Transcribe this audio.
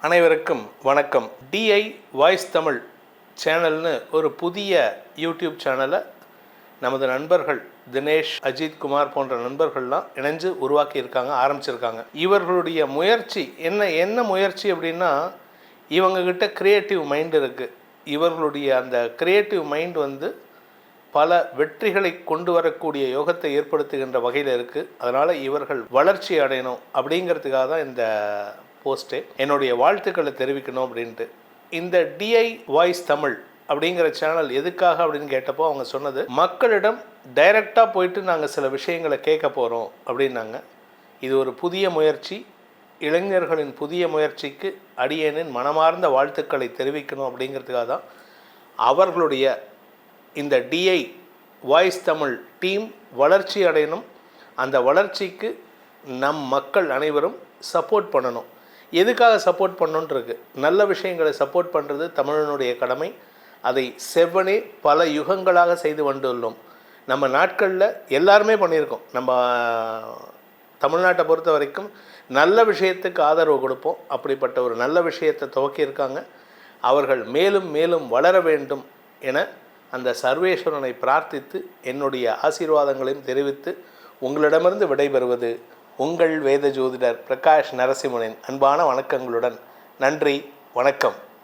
அனைவருக்கும் வணக்கம். DI voice Tamil சேனல்னு ஒரு புதிய யூடியூப் சேனலை நமது நண்பர்கள் தினேஷ், அஜித் குமார் போன்ற நண்பர்கள்லாம் இணைஞ்சு உருவாக்கியிருக்காங்க, ஆரம்பிச்சிருக்காங்க. இவர்களுடைய முயற்சி என்ன முயற்சி அப்படின்னா, இவங்ககிட்ட கிரியேட்டிவ் மைண்ட் இருக்குது. இவர்களுடைய அந்த கிரியேட்டிவ் மைண்ட் பல வெற்றிகளை கொண்டு வரக்கூடிய யோகத்தை ஏற்படுத்துகின்ற வகையில் இருக்குது. அதனால் இவர்கள் வளர்ச்சி அடையணும் அப்படிங்கிறதுக்காக தான் இந்த போஸ்ட்டு. என்னுடைய வாழ்த்துக்களை தெரிவிக்கணும் அப்படின்ட்டு. இந்த டிஐ வாய்ஸ் தமிழ் அப்படிங்கிற சேனல் எதுக்காக அப்படின்னு கேட்டப்போ அவங்க சொன்னது, மக்களிடம் டைரெக்டாக போயிட்டு நாங்கள் சில விஷயங்களை கேட்க போகிறோம் அப்படின்னாங்க. இது ஒரு புதிய முயற்சி. இளைஞர்களின் புதிய முயற்சிக்கு அடியேனின் மனமார்ந்த வாழ்த்துக்களை தெரிவிக்கணும் அப்படிங்கிறதுக்காக தான் அவர்களுடைய இந்த டிஐ வாய்ஸ் தமிழ் டீம் வளர்ச்சி அடையணும். அந்த வளர்ச்சிக்கு நம் மக்கள் அனைவரும் சப்போர்ட் பண்ணணும். எதுக்காக சப்போர்ட் பண்ணணுன்றது, நல்ல விஷயங்களை சப்போர்ட் பண்ணுறது தமிழனுடைய கடமை. அதை செவ்வனே பல யுகங்களாக செய்து வந்துள்ளோம். நம்ம நாட்களில் எல்லாருமே பண்ணியிருக்கோம். நம்ம தமிழ்நாட்டை பொறுத்த வரைக்கும் நல்ல விஷயத்துக்கு ஆதரவு கொடுப்போம். அப்படிப்பட்ட ஒரு நல்ல விஷயத்தை துவக்கியிருக்காங்க. அவர்கள் மேலும் மேலும் வளர வேண்டும் என அந்த சர்வேஸ்வரனை பிரார்த்தித்து என்னுடைய ஆசீர்வாதங்களையும் தெரிவித்து உங்களிடமிருந்து விடைபெறுவது உங்கள் வேத ஜோதிடர் பிரகாஷ் நரசிம்மனின் அன்பான வணக்கங்களுடன். நன்றி, வணக்கம்.